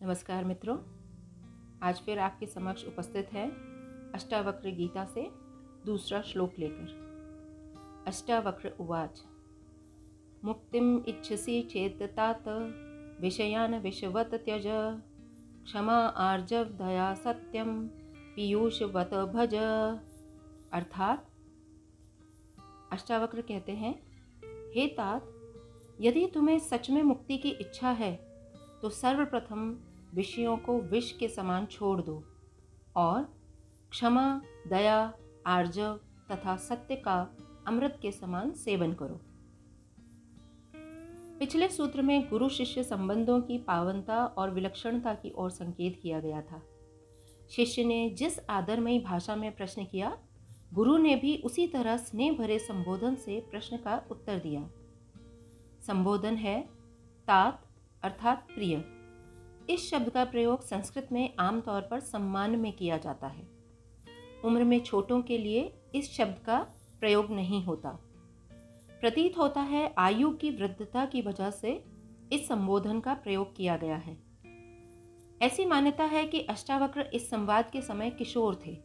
नमस्कार मित्रों, आज फिर आपके समक्ष उपस्थित है अष्टावक्र गीता से दूसरा श्लोक लेकर। अष्टावक्र उवाच मुक्तिम इच्छसि चेत तात विषयान विषवत त्यज क्षमा आर्जव दया सत्यम पीयूषवत भज। अर्थात अष्टावक्र कहते हैं, हे तात, यदि तुम्हें सच में मुक्ति की इच्छा है तो सर्वप्रथम विषयों को विष के समान छोड़ दो और क्षमा, दया, आर्जव तथा सत्य का अमृत के समान सेवन करो। पिछले सूत्र में गुरु शिष्य संबंधों की पावनता और विलक्षणता की ओर संकेत किया गया था। शिष्य ने जिस आदरमयी भाषा में प्रश्न किया, गुरु ने भी उसी तरह स्नेह भरे संबोधन से प्रश्न का उत्तर दिया। संबोधन है तात अर्थात प्रिय। इस शब्द का प्रयोग संस्कृत में आमतौर पर सम्मान में किया जाता है। उम्र में छोटों के लिए इस शब्द का प्रयोग नहीं होता। प्रतीत होता है आयु की वृद्धता की वजह से इस संबोधन का प्रयोग किया गया है। ऐसी मान्यता है कि अष्टावक्र इस संवाद के समय किशोर थे।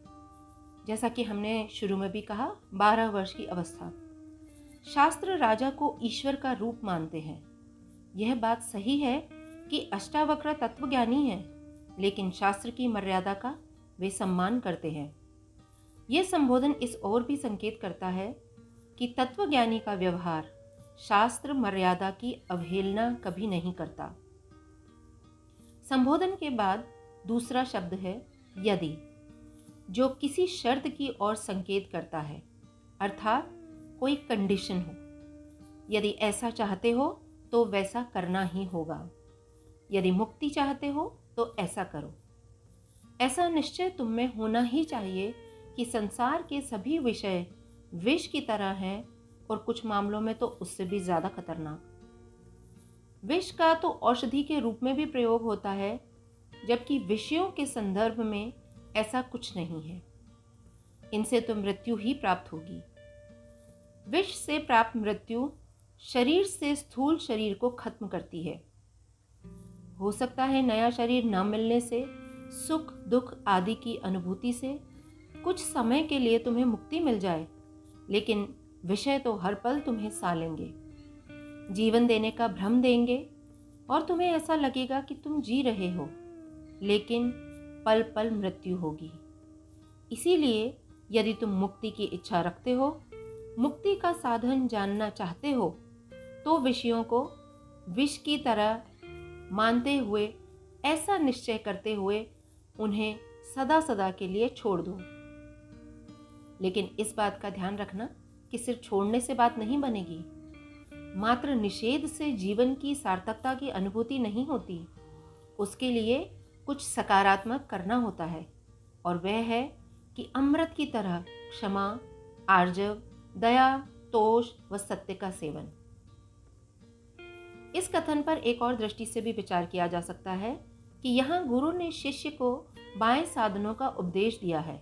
जैसा कि हमने शुरू में भी कहा, 12 वर्ष की अवस्था। शास्त्र राजा को ईश्वर का रूप मानते हैं। यह बात सही है कि अष्टावक्र तत्वज्ञानी हैं, लेकिन शास्त्र की मर्यादा का वे सम्मान करते हैं। यह संबोधन इस ओर भी संकेत करता है कि तत्वज्ञानी का व्यवहार शास्त्र मर्यादा की अवहेलना कभी नहीं करता। संबोधन के बाद दूसरा शब्द है यदि, जो किसी शर्त की ओर संकेत करता है, अर्थात कोई कंडीशन हो। यदि ऐसा चाहते हो तो वैसा करना ही होगा। यदि मुक्ति चाहते हो तो ऐसा करो। ऐसा निश्चय तुम में होना ही चाहिए कि संसार के सभी विषय विष की तरह हैं और कुछ मामलों में तो उससे भी ज़्यादा खतरनाक। विष का तो औषधि के रूप में भी प्रयोग होता है, जबकि विषयों के संदर्भ में ऐसा कुछ नहीं है। इनसे तो मृत्यु ही प्राप्त होगी। विष से प्राप्त मृत्यु शरीर से स्थूल शरीर को खत्म करती है। हो सकता है नया शरीर न मिलने से, सुख दुख आदि की अनुभूति से कुछ समय के लिए तुम्हें मुक्ति मिल जाए, लेकिन विषय तो हर पल तुम्हें सालेंगे, जीवन देने का भ्रम देंगे और तुम्हें ऐसा लगेगा कि तुम जी रहे हो, लेकिन पल पल मृत्यु होगी। इसीलिए यदि तुम मुक्ति की इच्छा रखते हो, मुक्ति का साधन जानना चाहते हो, तो विषयों को विष की तरह मानते हुए, ऐसा निश्चय करते हुए उन्हें सदा सदा के लिए छोड़ दो। लेकिन इस बात का ध्यान रखना कि सिर्फ छोड़ने से बात नहीं बनेगी। मात्र निषेध से जीवन की सार्थकता की अनुभूति नहीं होती। उसके लिए कुछ सकारात्मक करना होता है, और वह है कि अमृत की तरह क्षमा, आर्जव, दया, तोष व सत्य का सेवन। इस कथन पर एक और दृष्टि से भी विचार किया जा सकता है कि यहाँ गुरु ने शिष्य को बाएं साधनों का उपदेश दिया है।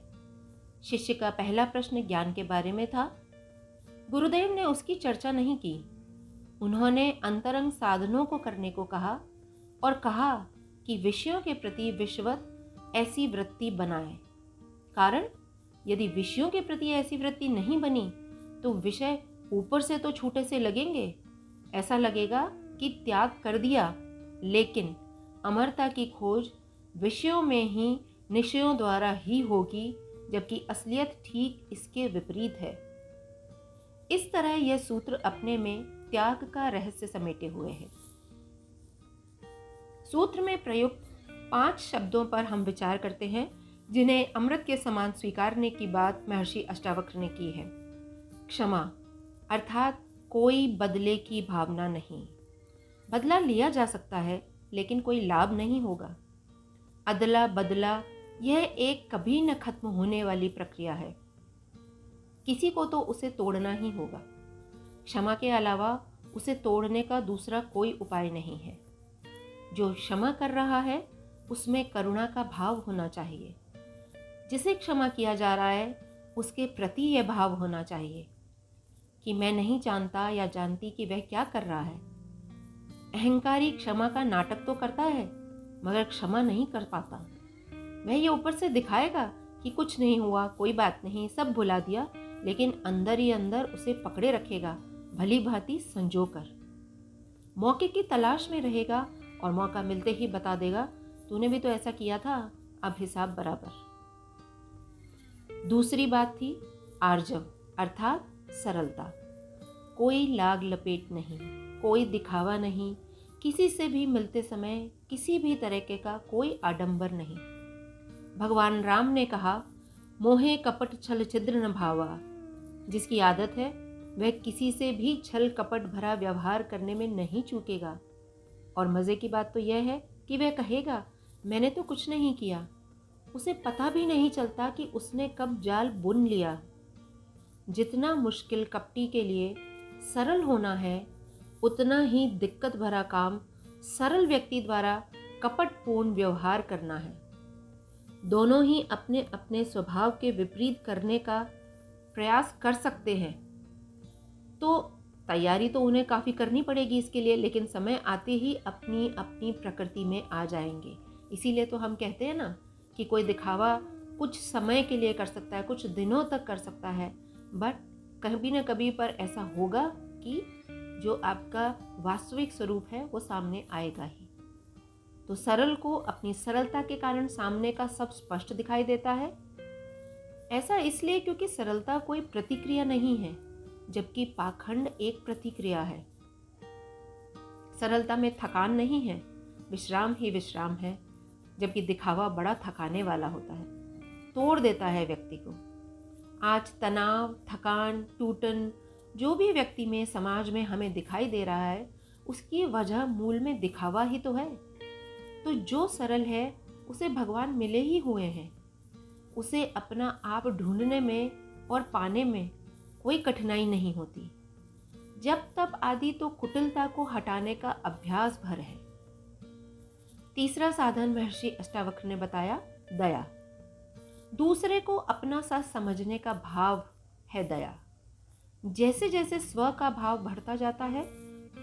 शिष्य का पहला प्रश्न ज्ञान के बारे में था। गुरुदेव ने उसकी चर्चा नहीं की। उन्होंने अंतरंग साधनों को करने को कहा और कहा कि विषयों के प्रति विषवत ऐसी वृत्ति बनाए। कारण, यदि विषयों के प्रति ऐसी वृत्ति नहीं बनी तो विषय ऊपर से तो छूटे से लगेंगे। ऐसा लगेगा कि त्याग कर दिया, लेकिन अमरता की खोज विषयों में ही निश्चयों द्वारा ही होगी, जबकि असलियत ठीक इसके विपरीत है। इस तरह यह सूत्र अपने में त्याग का रहस्य समेटे हुए है। सूत्र में प्रयुक्त 5 शब्दों पर हम विचार करते हैं, जिन्हें अमृत के समान स्वीकारने की बात महर्षि अष्टावक्र ने की है। क्षमा अर्थात कोई बदले की भावना नहीं। बदला लिया जा सकता है, लेकिन कोई लाभ नहीं होगा। अदला बदला यह एक कभी न खत्म होने वाली प्रक्रिया है। किसी को तो उसे तोड़ना ही होगा। क्षमा के अलावा उसे तोड़ने का दूसरा कोई उपाय नहीं है। जो क्षमा कर रहा है उसमें करुणा का भाव होना चाहिए। जिसे क्षमा किया जा रहा है उसके प्रति यह भाव होना चाहिए कि मैं नहीं जानता या जानती कि वह क्या कर रहा है। अहंकारी क्षमा का नाटक तो करता है, मगर क्षमा नहीं कर पाता। वह ये ऊपर से दिखाएगा कि कुछ नहीं हुआ, कोई बात नहीं, सब भुला दिया, लेकिन अंदर ही अंदर उसे पकड़े रखेगा, भली भांति संजोकर। मौके की तलाश में रहेगा और मौका मिलते ही बता देगा, तूने भी तो ऐसा किया था, अब हिसाब बराबर। दूसरी बात थी आर्जव अर्थात सरलता। कोई लाग लपेट नहीं, कोई दिखावा नहीं, किसी से भी मिलते समय किसी भी तरीके का कोई आडंबर नहीं। भगवान राम ने कहा, मोहे कपट छल छिद्र न भावा। जिसकी आदत है वह किसी से भी छल कपट भरा व्यवहार करने में नहीं चूकेगा। और मज़े की बात तो यह है कि वह कहेगा, मैंने तो कुछ नहीं किया। उसे पता भी नहीं चलता कि उसने कब जाल बुन लिया। जितना मुश्किल कपटी के लिए सरल होना है, उतना ही दिक्कत भरा काम सरल व्यक्ति द्वारा कपटपूर्ण व्यवहार करना है। दोनों ही अपने अपने स्वभाव के विपरीत करने का प्रयास कर सकते हैं, तो तैयारी तो उन्हें काफ़ी करनी पड़ेगी इसके लिए, लेकिन समय आते ही अपनी अपनी प्रकृति में आ जाएंगे। इसीलिए तो हम कहते हैं ना कि कोई दिखावा कुछ समय के लिए कर सकता है, कुछ दिनों तक कर सकता है, बट कभी न कभी पर ऐसा होगा कि जो आपका वास्तविक स्वरूप है वो सामने आएगा ही। तो सरल को अपनी सरलता के कारण सामने का सब स्पष्ट दिखाई देता है। ऐसा इसलिए क्योंकि सरलता कोई प्रतिक्रिया नहीं है, जबकि पाखंड एक प्रतिक्रिया है। सरलता में थकान नहीं है, विश्राम ही विश्राम है, जबकि दिखावा बड़ा थकाने वाला होता है, तोड़ देता है व्यक्ति को। आज तनाव, थकान, टूटन जो भी व्यक्ति में, समाज में हमें दिखाई दे रहा है, उसकी वजह मूल में दिखावा ही तो है। तो जो सरल है उसे भगवान मिले ही हुए हैं। उसे अपना आप ढूंढने में और पाने में कोई कठिनाई नहीं होती। जब तब आदि तो कुटिलता को हटाने का अभ्यास भर है। तीसरा साधन महर्षि अष्टावक्र ने बताया, दया। दूसरे को अपना सा समझने का भाव है दया। जैसे जैसे स्व का भाव बढ़ता जाता है,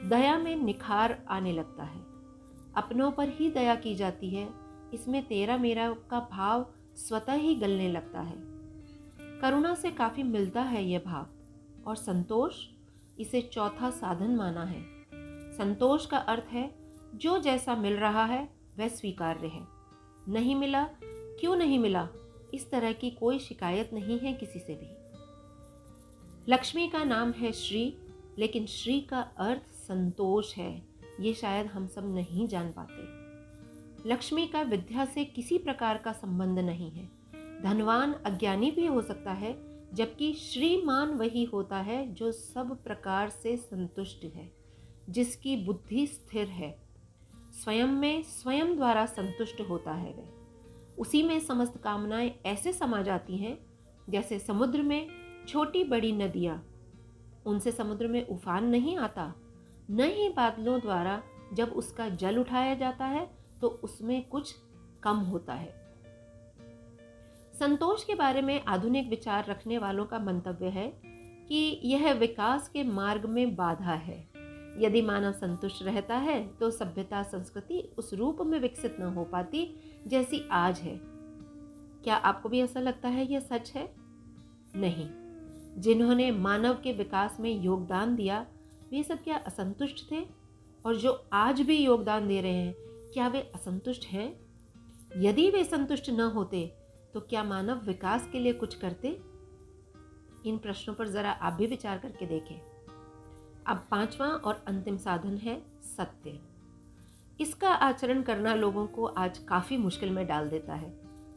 दया में निखार आने लगता है। अपनों पर ही दया की जाती है, इसमें तेरा मेरा का भाव स्वतः ही गलने लगता है। करुणा से काफ़ी मिलता है यह भाव। और संतोष, इसे चौथा साधन माना है। संतोष का अर्थ है जो जैसा मिल रहा है वह स्वीकार्य है। नहीं मिला, क्यों नहीं मिला, इस तरह की कोई शिकायत नहीं है किसी से भी। लक्ष्मी का नाम है श्री, लेकिन श्री का अर्थ संतोष है, ये शायद हम सब नहीं जान पाते। लक्ष्मी का विद्या से किसी प्रकार का संबंध नहीं है। धनवान अज्ञानी भी हो सकता है, जबकि श्रीमान वही होता है जो सब प्रकार से संतुष्ट है, जिसकी बुद्धि स्थिर है, स्वयं में स्वयं द्वारा संतुष्ट होता है। वह उसी में समस्त कामनाएं ऐसे समा जाती हैं जैसे समुद्र में छोटी बड़ी नदियाँ। उनसे समुद्र में उफान नहीं आता, न ही बादलों द्वारा जब उसका जल उठाया जाता है तो उसमें कुछ कम होता है। संतोष के बारे में आधुनिक विचार रखने वालों का मंतव्य है कि यह विकास के मार्ग में बाधा है। यदि मानव संतुष्ट रहता है तो सभ्यता संस्कृति उस रूप में विकसित न हो पाती जैसी आज है। क्या आपको भी ऐसा लगता है यह सच है? नहीं। जिन्होंने मानव के विकास में योगदान दिया वे सब क्या असंतुष्ट थे? और जो आज भी योगदान दे रहे हैं क्या वे असंतुष्ट हैं? यदि वे संतुष्ट न होते तो क्या मानव विकास के लिए कुछ करते? इन प्रश्नों पर जरा आप भी विचार करके देखें। अब पांचवा और अंतिम साधन है सत्य। इसका आचरण करना लोगों को आज काफी मुश्किल में डाल देता है।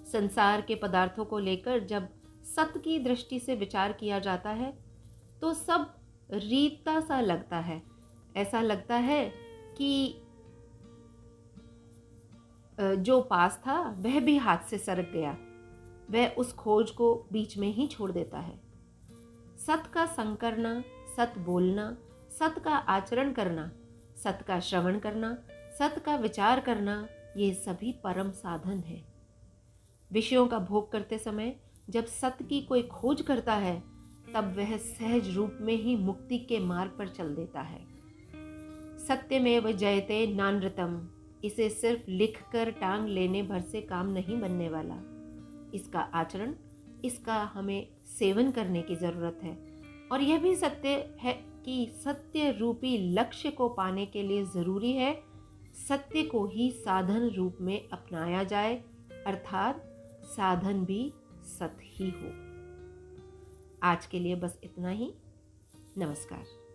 संसार के पदार्थों को लेकर जब सत्य की दृष्टि से विचार किया जाता है तो सब रीता सा लगता है। ऐसा लगता है कि जो पास था वह भी हाथ से सरक गया, वह उस खोज को बीच में ही छोड़ देता है। सत्य का संग करना, सत्य बोलना, सत्य का आचरण करना, सत्य का श्रवण करना, सत्य का विचार करना, ये सभी परम साधन है। विषयों का भोग करते समय जब सत्य की कोई खोज करता है तब वह सहज रूप में ही मुक्ति के मार्ग पर चल देता है। सत्यमेव जयते नानृतम, इसे सिर्फ लिख कर टांग लेने भर से काम नहीं बनने वाला। इसका आचरण, इसका हमें सेवन करने की ज़रूरत है। और यह भी सत्य है कि सत्य रूपी लक्ष्य को पाने के लिए ज़रूरी है सत्य को ही साधन रूप में अपनाया जाए, अर्थात साधन भी सत्य ही हो। आज के लिए बस इतना ही। नमस्कार।